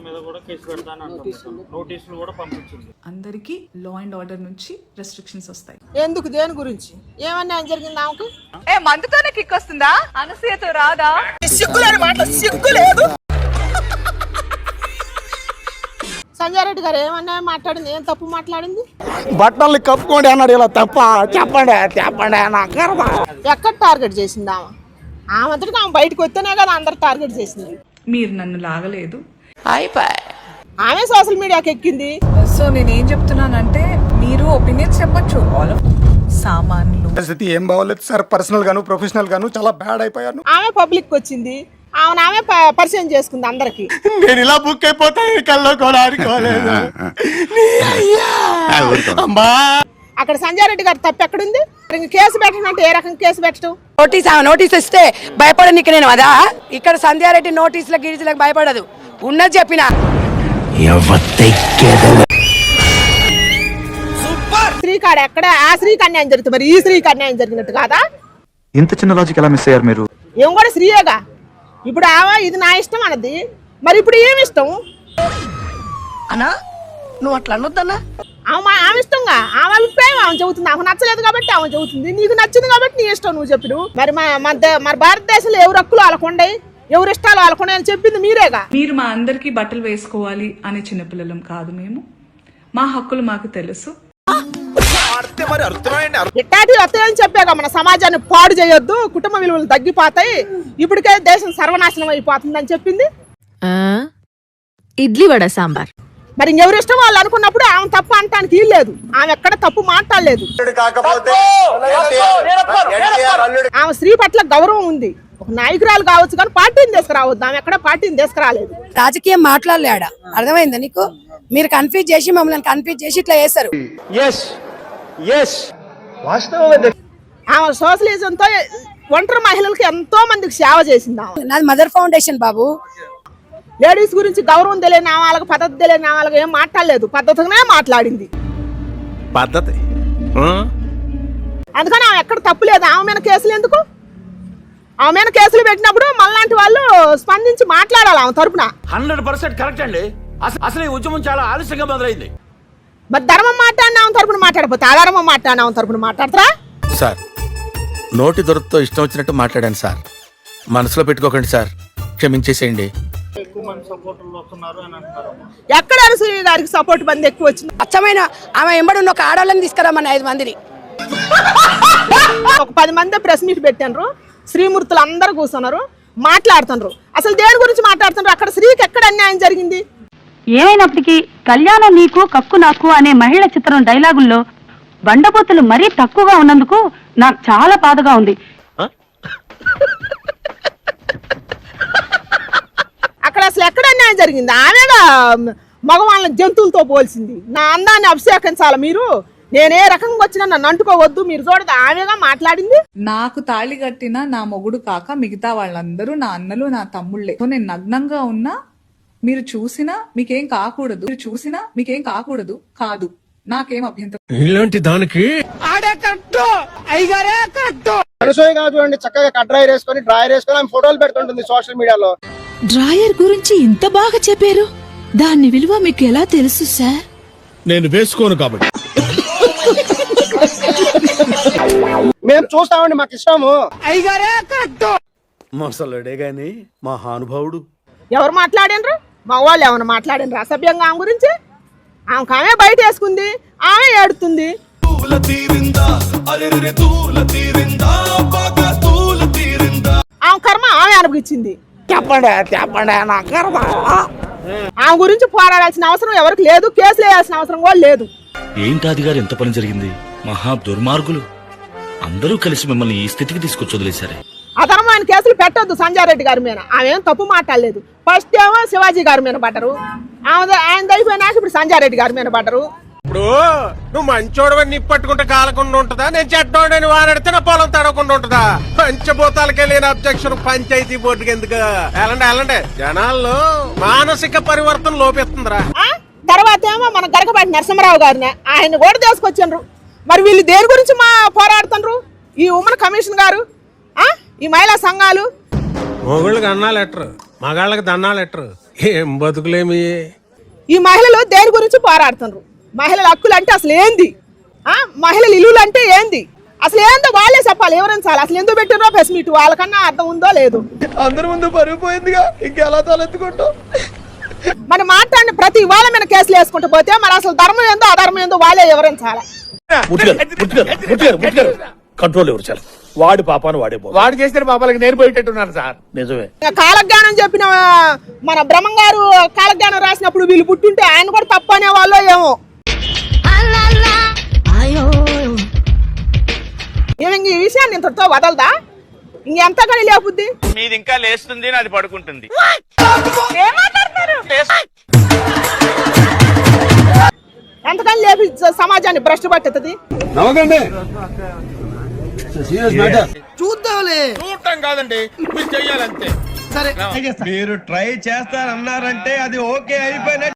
మీద కూడా కేసు పెడతాను నోటీసులు కూడా పంపించింది. అందరికి లా అండ్ ఆర్డర్ నుంచి రెస్ట్రిక్షన్స్ వస్తాయి. ఎందుకు దేని గురించి ఏమన్నా జరిగింది ఆమెకు? మందుతోనే కిక్ వస్తుందా? అనసూయతో రాదా? సిగ్గులేని మాటలు సిగ్గులేదు. సంజయ్ రెడ్డి గారు ఏమన్నా మాట్లాడింది? ఏం తప్పు మాట్లాడింది? బట్టలు కప్పుకోండి అన్నాడు. ఇలా తప్ప చెప్పండి చెప్పండి. ఎక్కడ టార్గెట్ చేసింది ఆమె? ఆమె అంతటికి ఆమె బయటకు వస్తేనే కదా అందరు టార్గెట్ చేసింది. మీరు నన్ను లాగలేదు, ఆమె సోషల్ మీడియాకి ఎక్కింది. సో నేనేం చెప్తున్నానంటే మీరు ఒపీనియన్స్ చెప్పొచ్చు. ఆల్ ఆఫ్ సామాన్లు పరిస్థితి ఏం బాగోలేదు సార్. పర్సనల్ గాను ప్రొఫెషనల్ గాను చాలా బ్యాడ్ అయిపోయాను. ఆమె పబ్లిక్ వచ్చింది, ఆమె పరిచయం చేసుకుంది అందరికి. నేను ఇలా బుక్ అయిపోతాను కల్లో కూడా అనుకోలేదు. అక్కడ సంజయ్ రెడ్డి గారు తప్పు ఎక్కడుంది? కేసు పెట్టనంటే ఏ రకం కేసు పెట్టడం? నోటీస్ ఇస్తే భయపడనికి నేను అదా? ఇక్కడ సంధ్యారెడ్డి నోటీసుల గిరిజలకు భయపడదు. ఉన్నది చెప్పిన శ్రీకాడ ఎక్కడ? ఆ స్త్రీకి అన్యాయం జరుగుతుంది, మరి ఈ స్త్రీకి అన్యాయం జరిగినట్టు కాదా? ఇంత చిన్న లాజిక్ ఎలా మిస్ అయ్యారు మీరు? ఏం కూడా స్త్రీయేగా. ఇప్పుడు ఆమె ఇది నా ఇష్టం అన్నది, మరి ఇప్పుడు ఏమి ఇష్టం అన్నా? నువ్వు అట్లా అనొద్దన్నా. ఆమె ఇష్టంగా ఆమె అభిప్రాయం ఆమె చెబుతుంది. ఆమె నచ్చలేదు కాబట్టి ఆమె చెబుతుంది, నీకు నచ్చింది కాబట్టి నీ ఇష్టం నువ్వు చెప్పిడు. మరి మన భారతదేశంలో ఎవరు హక్కులు వాళ్ళకుండయి, ఎవరు ఇష్టాలు వాళ్ళకుండయి అని చెప్పింది మీరేగా. మీరు మా అందరికి బట్టలు వేసుకోవాలి అనే చిన్నపిల్లలం కాదు మేము. మా హక్కులు మాకు తెలుసు. ఇట్టాటి వస్తాయని చెప్పాక మన సమాజాన్ని పాడు చేయొద్దు, కుటుంబ విలువలు తగ్గిపోతాయి, ఇప్పటికే దేశం సర్వనాశనం అయిపోతుంది అని చెప్పింది. ఇడ్లీ వడ సాంబార్. మరి ఇంకెవరు ఇష్టం వాళ్ళు అనుకున్నప్పుడు ఆమె తప్పు అనటానికి లేదు. ఆమె ఎక్కడ తప్పు మాట్లాడలేదు. ఆమె స్త్రీ పట్ల గౌరవం ఉంది. ఒక నాయకురాలు కావచ్చు కానీ పార్టీని తీసుకురావద్దు. ఆమె ఎక్కడ పార్టీని తీసుకురాలేదు. రాజకీయం మాట్లాడలేడా? అర్థమైందా నీకు? మీరు కన్ఫ్యూజ్ చేసి మమ్మల్ని కన్ఫ్యూజ్ చేసి ఇట్లా చేస్తారు. ఆమె సోషలిజంతో ఒంటరి మహిళలకు ఎంతో మందికి సేవ చేసింది. నాది మదర్ ఫౌండేషన్ బాబు. లేడీస్ గురించి గౌరవం తెలియని వాళ్ళకి, పద్ధతి తెలియని వాళ్ళకి ఏం మాట్లాడలేదు, పద్ధతిగానే మాట్లాడింది. పద్ధతి అందుకని ఆమె ఎక్కడ తప్పు లేదు. ఆమె మీద కేసులు ఎందుకు? ఆమె మీద కేసులు పెట్టినప్పుడు మనలాంటి వాళ్ళు స్పందించి మాట్లాడాలి ఆమె తరపున. 100% కరెక్ట్ అండి. అసలు ఈ ఉద్యమం చాలా ఆలస్యంగా మొదలైంది. మరి ధర్మం మాట్లాడిన ఆమె తరపున మాట్లాడకపోతే అధర్మం మాట్లాడిన ఆమె తరపున మాట్లాడతారా? సార్, నోటి దొరతో ఇష్టం వచ్చినట్టు మాట్లాడాను సార్. మనసులో పెట్టుకోకండి సార్, క్షమించేసేయండి. ఎక్కువ మంది సపోర్టర్లు వస్తున్నారు అని అంటున్నారు. ఎక్కడ అనసూయ గారికి సపోర్ట్ మంది ఎక్కువ వచ్చింది? అచ్చమైన ఆమె ఎంబడి ఉన్న ఒక ఆడవాళ్ళని తీసుకురామని 5 మందిని, ఒక 10 మంది ప్రెస్ మీట్ పెట్టారు. శ్రీమూర్తులు అందరూ కూర్చున్నారు, మాట్లాడుతున్నారు. అసలు దేని గురించి మాట్లాడుతున్నారు? అక్కడ స్త్రీకి ఎక్కడ అన్యాయం జరిగింది? ఏమైనప్పటికీ కళ్యాణం నీకు కక్కు నాకు అనే మహిళ చిత్రం డైలాగుల్లో బండబోతులు మరీ తక్కువగా ఉన్నందుకు నాకు చాలా బాధగా ఉంది. అక్కడ అసలు ఎక్కడ అన్యాయం జరిగింది? ఆమెగా మగవాళ్ళని జంతువులతో పోల్చింది. నా అందాన్ని అభిషేకించాలి మీరు, నేనే రకంగా వచ్చినా నన్ను అంటుకోవద్దు, మీరు చూడదు ఆమెగా మాట్లాడింది. నాకు తాళి కట్టిన నా మొగుడు కాక మిగతా వాళ్ళందరూ నా అన్నలు, నా తమ్ముళ్లే. సో నేను నగ్నంగా ఉన్నా మీరు చూసినా మీకేం కాకూడదు, కాదు, నాకేం అభ్యంతరం. ఇలాంటి దానికి అనసూయ కాదు చూడండి, చక్కగా కట్రాయర్ వేసుకొని డ్రాయర్ వేసుకొని ఆమె ఫోటోలు పెడుతుంటుంది సోషల్ మీడియాలో. డ్రాయర్ గురించి ఇంత బాగా చెప్పారు, దాని విలువ మీకు ఎలా తెలుసు సార్? నేను వేసుకోను కాబట్టి. మేము చూస్తామండి, మాకు ఇష్టము. మొసలుడే గాని మహానుభావుడు. ఎవరు మాట్లాడినరు? మగవాళ్ళు ఏమైనా మాట్లాడినరు అసభ్యంగా ఆమె గురించి? ఆమె బయట వేసుకుంది, ఆమె ఏడుతుంది. ఆమె కర్మ ఆమె అనుభవించింది. చెప్పండి చెప్పండి నా కర్మ. ఆమె గురించి పోరాడాల్సిన అవసరం ఎవరికి లేదు, కేసులు వేయాల్సిన అవసరం కూడా లేదు. ఏంటాది గారు ఎంత పని జరిగింది? మహా దుర్మార్గులు అందరూ కలిసి మిమ్మల్ని ఈ స్థితికి తీసుకొచ్చి వదిలేశారే. అధర్మమైన కేసులు పెట్టొద్దు సంజయ్ రెడ్డి గారి మీద. ఆమె ఏం తప్పు మాట్లాడలేదు. ఫస్ట్ ఏమో శివాజీ గారి మీద పడ్డరు, ఆయన అయిపోయినాక ఇప్పుడు సంజయ్ రెడ్డి గారి మీద పడ్డరు. ఇప్పుడు నువ్వు మంచోడవని నిప్పట్టుకుంటే కాలకుండా ఉంటుందా? నేను చెడ్డోడని వారెడితే నా పొలం తడకుండా ఉంటుందా? పంచభూతాలకే లేని అబ్జెక్షన్ పంచాయతీ బోర్డుకి ఎందుకు? వెళ్ళండి జనాల్లో మానసిక పరివర్తన లోపిస్తుందిరా. తర్వాత ఏమో మన గరకపాటి నరసింహరావు గారిని ఆయన కూడా తీసుకొచ్చిండ్రు. మరి వీళ్ళు దేని గురించి పోరాడుతున్నారు? ఈ ఉమెన్ కమిషన్ గారు, ఈ మహిళా సంఘాలు. మొగుళ్ళకి అన్నా లెటర్, మగాళ్ళకి దన్నా లెటర్. ఏం బతుకులేమి. ఈ మహిళలు దేని గురించి పోరాడుతున్నారు? మహిళల హక్కులు అంటే అసలు ఏంది? మహిళల ఇల్లులు అంటే ఏంది? అసలు ఏందో వాళ్ళే చెప్పాలి, వివరించాలి. అసలు ఎందుకు పెట్టినో ప్రెస్ మీట్ వాళ్ళకన్నా అర్థం ఉందో లేదు. అందరి ముందు పరుగు పోయిందిగా, ఇంకెలా తలెత్తుకుంటాం? మరి మాట్లాడిన ప్రతి వాళ్ళ మీద కేసులు వేసుకుంటూ పోతే మరి అసలు ధర్మం ఏందో అధర్మం ఏందో వాళ్ళే వివరించాలి. కంట్రోల్ ఎవరు చాలు, వాడి పాపాను వాడే వాడు చేసిన పాపాలకి నేను పోయేటట్టున్నాను సార్. నిజమే. కాలజ్ఞానం చెప్పిన మన బ్రహ్మం గారు కాలజ్ఞానం రాసినప్పుడు వీళ్ళు పుట్టుంటే ఆయన కూడా తప్పు అనే వాళ్ళు ఏమో. ఈ విషయాన్ని ఇంతటితో వదలదా? ఇంకెంతకని లేపుద్ది? మీది ఇంకా లేస్తుంది, నాది పడుకుంటుంది. ఎంతకని లేపి సమాజాన్ని భ్రష్టు పట్టుతుంది? చూడటం కాదండి, మీరు చెయ్యాలంతే. సరే, మీరు ట్రై చేస్తారన్నారంటే అది ఓకే అయిపోయిన